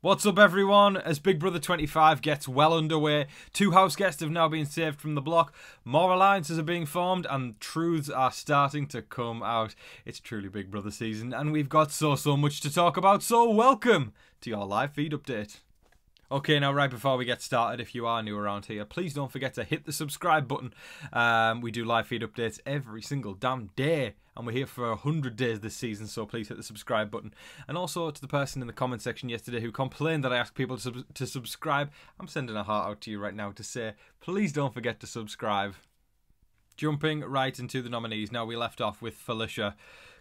What's up, everyone? As Big Brother 25 gets well underway, 2 house guests have now been saved from the block, more alliances are being formed, and truths are starting to come out. It's truly Big Brother season, and we've got so much to talk about, so welcome to your live feed update. Okay, now right before we get started, if you are new around here, please don't forget to hit the subscribe button. We do live feed updates every single damn day, and we're here for 100 days this season, so please hit the subscribe button. And also to the person in the comment section yesterday who complained that I asked people to subscribe, I'm sending a heart out to you right now to say, please don't forget to subscribe. Jumping right into the nominees. Now, we left off with Felicia,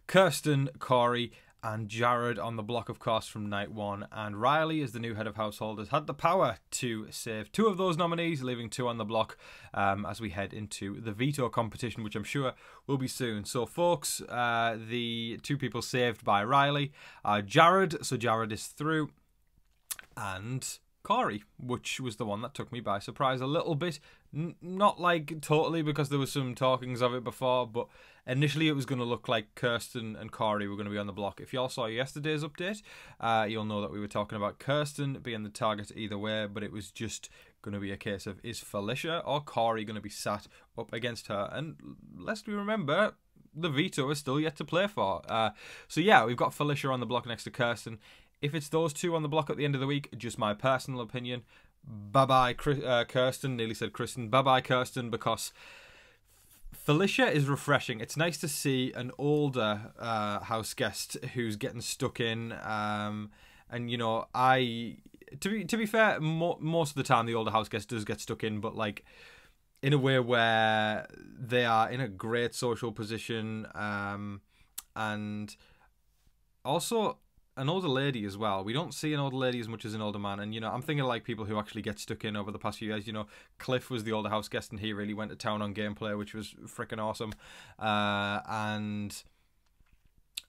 Kirsten, Corey, and Jared on the block, of course, from night 1. And Riley, as the new head of householders, had the power to save 2 of those nominees, leaving 2 on the block as we head into the veto competition, which I'm sure will be soon. So, folks, the 2 people saved by Riley are Jared, so Jared is through, and Corey, which was the one that took me by surprise a little bit. Not like totally, because there was some talkings of it before, but initially it was going to look like Kirsten and Corey were going to be on the block. If y'all saw yesterday's update, you'll know that we were talking about Kirsten being the target either way, but it was just going to be a case of, is Felicia or Corey going to be sat up against her? And lest we remember, the veto is still yet to play for. So yeah, we've got Felicia on the block next to Kirsten. If it's those 2 on the block at the end of the week, just my personal opinion, bye-bye Kirsten, nearly said Kristen, bye-bye Kirsten, because Felicia is refreshing. It's nice to see an older house guest who's getting stuck in, and you know, to be fair, most of the time the older house guest does get stuck in, but like in a way where they are in a great social position, and also an older lady as well. We don't see an older lady as much as an older man. And, you know, I'm thinking like people who actually get stuck in over the past few years. You know, Cliff was the older house guest and he really went to town on gameplay, which was freaking awesome. And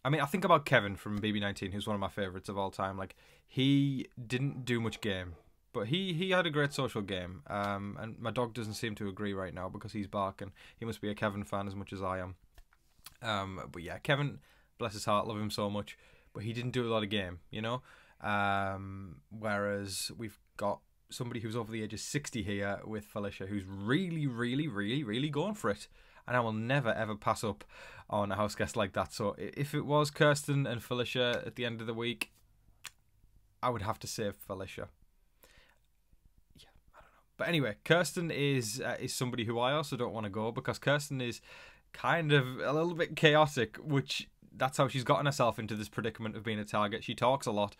I mean, I think about Kevin from BB19, who's one of my favourites of all time. Like, he didn't do much game, but he had a great social game. And my dog doesn't seem to agree right now because he's barking. He must be a Kevin fan as much as I am. But yeah, Kevin, bless his heart, love him so much. But he didn't do a lot of game, you know? Whereas we've got somebody who's over the age of 60 here with Felicia, who's really going for it. And I will never, ever pass up on a house guest like that. So if it was Kirsten and Felicia at the end of the week, I would have to save Felicia. Yeah, I don't know. But anyway, Kirsten is somebody who I also don't want to go, because Kirsten is kind of a little bit chaotic, which... That's how she's gotten herself into this predicament of being a target. She talks a lot.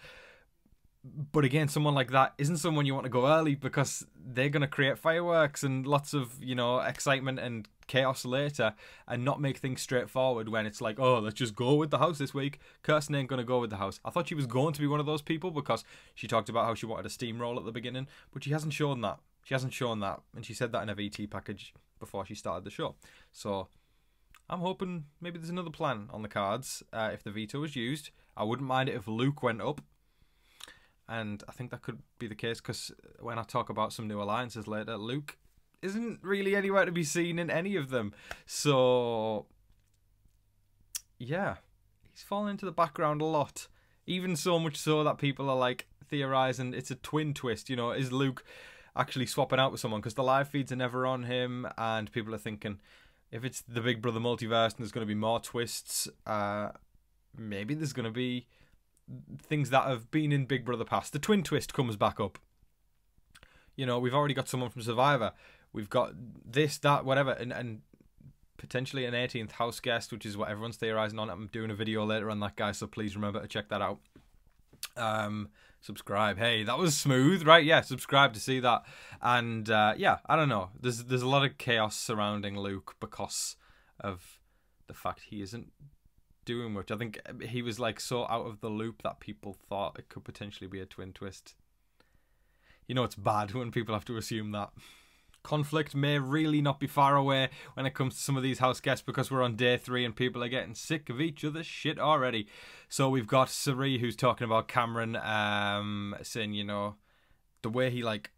But again, someone like that isn't someone you want to go early, because they're going to create fireworks and lots of, you know, excitement and chaos later and not make things straightforward when it's like, oh, let's just go with the house this week. Kirsten ain't going to go with the house. I thought she was going to be one of those people because she talked about how she wanted a steamroll at the beginning, but she hasn't shown that. She hasn't shown that. And she said that in a VT package before she started the show. So I'm hoping maybe there's another plan on the cards if the veto was used. I wouldn't mind it if Luke went up. And I think that could be the case, because when I talk about some new alliances later, Luke isn't really anywhere to be seen in any of them. So, yeah, he's fallen into the background a lot. Even so much so that people are like theorising it's a twin twist. You know, is Luke actually swapping out with someone? Because the live feeds are never on him, and people are thinking, if it's the Big Brother multiverse and there's going to be more twists, maybe there's going to be things that have been in Big Brother past. The twin twist comes back up. You know, we've already got someone from Survivor. We've got this, that, whatever, and potentially an 18th house guest, which is what everyone's theorising on. I'm doing a video later on that, guys, so please remember to check that out. Subscribe. Hey, that was smooth, right? Yeah, subscribe to see that. And yeah, I don't know. There's a lot of chaos surrounding Luke because of the fact he isn't doing much. I think he was like so out of the loop that people thought it could potentially be a twin twist. You know, it's bad when people have to assume that. Conflict may really not be far away when it comes to some of these house guests, because we're on day 3 and people are getting sick of each other's shit already. So we've got Sari, who's talking about Cameron, saying, you know, the way he, like,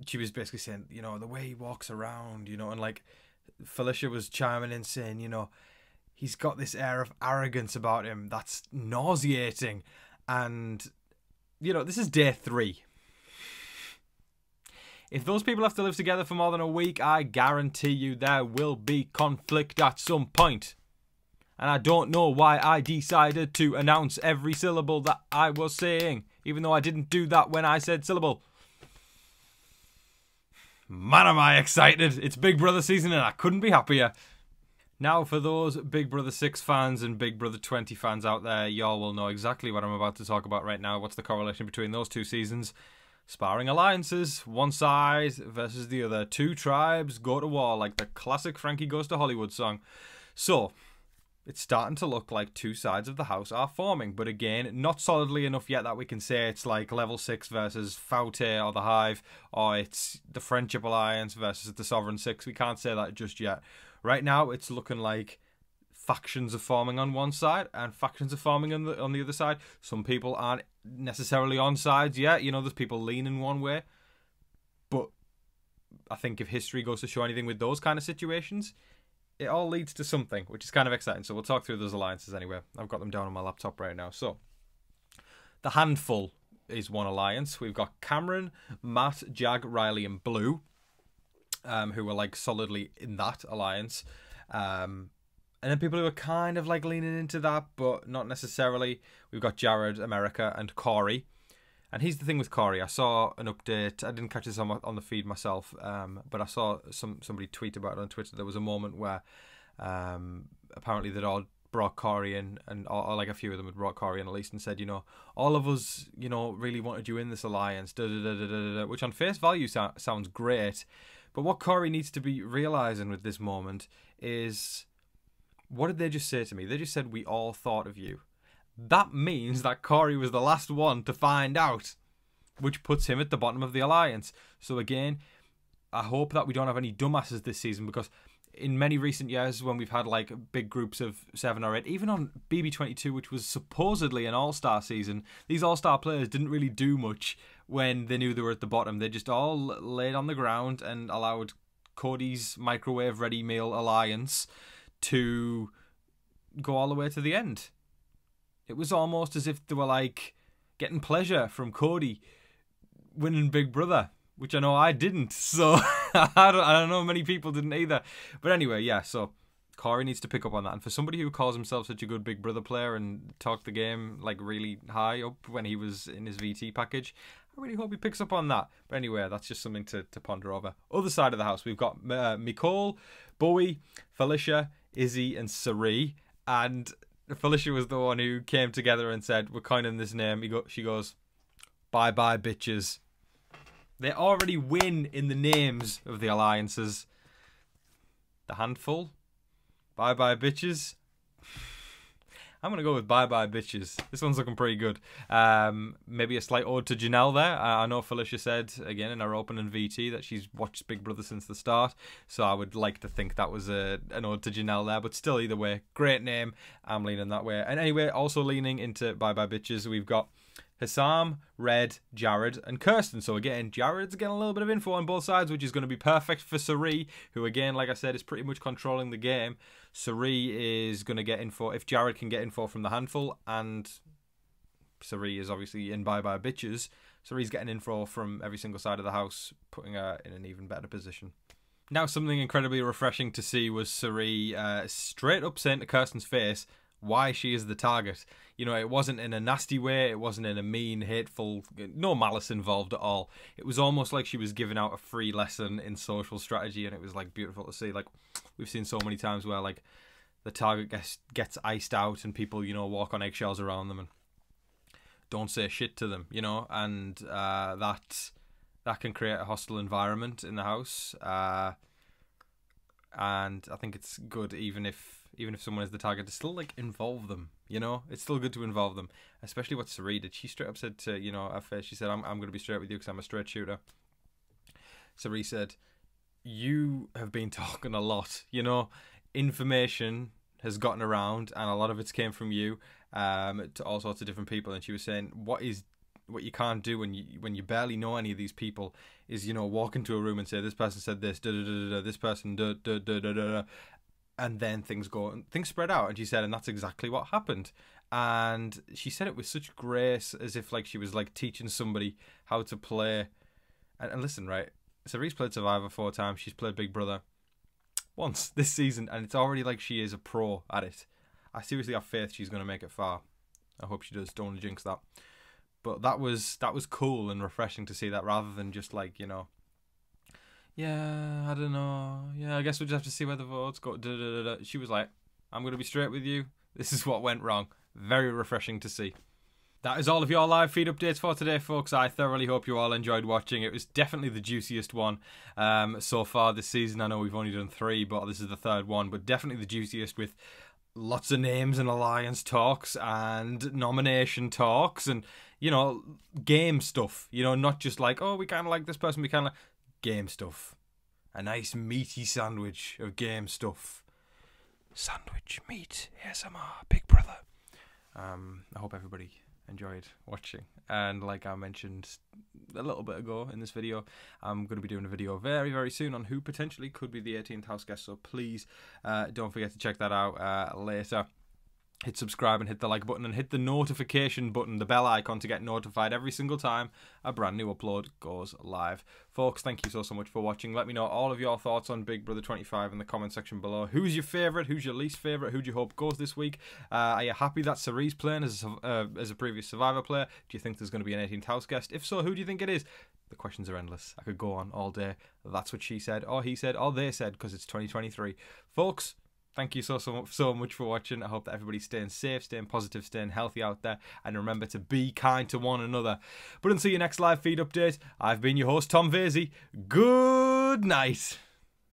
she was basically saying, you know, the way he walks around, you know, and like Felicia was chiming in saying, you know, he's got this air of arrogance about him that's nauseating. And this is day 3. If those people have to live together for more than a week, I guarantee you there will be conflict at some point. And I don't know why I decided to announce every syllable that I was saying, even though I didn't do that when I said syllable. Man, am I excited. It's Big Brother season and I couldn't be happier. Now, for those Big Brother 6 fans and Big Brother 20 fans out there, y'all will know exactly what I'm about to talk about right now. What's the correlation between those 2 seasons? Sparring alliances, one side versus the other. 2 tribes go to war, like the classic Frankie Goes to Hollywood song. So, it's starting to look like 2 sides of the house are forming. But again, not solidly enough yet that we can say it's like Level 6 versus Faute or the Hive, or it's the Friendship Alliance versus the Sovereign 6. We can't say that just yet. Right now, it's looking like factions are forming on one side and factions are forming on the other side. Some people aren't necessarily on sides yet. There's people leaning one way. But I think if history goes to show anything with those kind of situations, it all leads to something, which is kind of exciting. So we'll talk through those alliances anyway. I've got them down on my laptop right now. So the Handful is one alliance. We've got Cameron, Matt, Jag, Riley and Blue, who are like solidly in that alliance. And then people who are kind of like leaning into that, but not necessarily. We've got Jared, America, and Corey. And here's the thing with Corey. I saw an update. I didn't catch this on the feed myself, but I saw somebody tweet about it on Twitter. There was a moment where apparently they'd all brought Corey in, or like a few of them had brought Corey in at least, and said, all of us, really wanted you in this alliance, which on face value sounds great. But what Corey needs to be realising with this moment is, what did they just say to me? They just said, we all thought of you. That means that Corey was the last one to find out, which puts him at the bottom of the alliance. So again, I hope that we don't have any dumbasses this season, because in many recent years when we've had like big groups of 7 or 8, even on BB22, which was supposedly an all-star season, these all-star players didn't really do much when they knew they were at the bottom. They just all laid on the ground and allowed Cody's microwave-ready meal alliance to go all the way to the end. It was almost as if they were like getting pleasure from Cody winning Big Brother, which I know I didn't, so I don't know many people didn't either. But anyway, yeah, so Corey needs to pick up on that. And for somebody who calls himself such a good Big Brother player and talked the game like really high up when he was in his VT package, I really hope he picks up on that. But anyway, that's just something to ponder over. Other side of the house, we've got Nicole, Bowie, Felicia, Izzy and Sari. And Felicia was the one who came together and said, we're coining this name. She goes, bye bye bitches. They already win in the names of the alliances. The Handful, bye bye bitches. I'm going to go with bye bye bitches. This one's looking pretty good. Maybe a slight ode to Janelle there. I know Felicia said, again, in her opening VT that she's watched Big Brother since the start. So I would like to think that was an ode to Janelle there. But still, either way, great name. I'm leaning that way. And anyway, also leaning into bye bye bitches, we've got Hassam, Red, Jared, and Kirsten. So again, Jared's getting a little bit of info on both sides, which is going to be perfect for Sari, who again, like I said, is pretty much controlling the game. Sari is going to get info, if Jared can get info from the Handful, and Sari is obviously in Bye Bye Bitches, Sari's getting info from every single side of the house, putting her in an even better position. Now, something incredibly refreshing to see was Sari straight up saying to Kirsten's face why she is the target. It wasn't in a nasty way, it wasn't in a mean, hateful, no malice involved at all. It was almost like she was giving out a free lesson in social strategy, and it was like beautiful to see. Like, we've seen so many times where like the target gets iced out and people, walk on eggshells around them and don't say shit to them, and that can create a hostile environment in the house. And I think it's good, even if someone is the target, to still like involve them. It's still good to involve them, especially what Sari did. She straight up said to her face, she said, I'm going to be straight with you because I'm a straight shooter. Sari said, you have been talking a lot. Information has gotten around, and a lot of it's came from you to all sorts of different people. And she was saying, what you can't do when you barely know any of these people is, walk into a room and say, this person said this, this person, and then things spread out. And she said, and that's exactly what happened. and she said it with such grace, as if like she was like teaching somebody how to play. And listen, right, Cerise played Survivor 4 times. She's played Big Brother once this season, and it's already like she is a pro at it. I seriously have faith she's going to make it far. I hope she does. Don't want to jinx that. But that was cool and refreshing to see that, rather than just like, you know, yeah, I don't know. Yeah, I guess we'll just have to see where the votes go. She was like, I'm going to be straight with you. This is what went wrong. Very refreshing to see. That is all of your live feed updates for today, folks. I thoroughly hope you all enjoyed watching. It was definitely the juiciest one so far this season. I know we've only done 3, but this is the 3rd one. But definitely the juiciest, with lots of names and alliance talks and nomination talks and, you know, game stuff. You know, not just like, oh, we kind of like this person, we kind of like game stuff. A nice meaty sandwich of game stuff. Sandwich meat ASMR, Big Brother. I hope everybody enjoyed watching, and like I mentioned a little bit ago in this video, I'm going to be doing a video very, very soon on who potentially could be the 18th house guest, so please don't forget to check that out later. Hit subscribe and hit the like button and hit the notification button, the bell icon, to get notified every single time a brand new upload goes live. Folks, thank you so much for watching. Let me know all of your thoughts on Big Brother 25 in the comment section below. Who's your favourite? Who's your least favourite? Who do you hope goes this week? Are you happy that Cerise playing as a previous Survivor player? Do you think there's going to be an 18th house guest? If so, who do you think it is? The questions are endless. I could go on all day. That's what she said, or he said, or they said, because it's 2023. Folks, thank you so much for watching. I hope that everybody's staying safe, staying positive, staying healthy out there. And remember to be kind to one another. But until your next live feed update, I've been your host, Tom Vasey. Good night.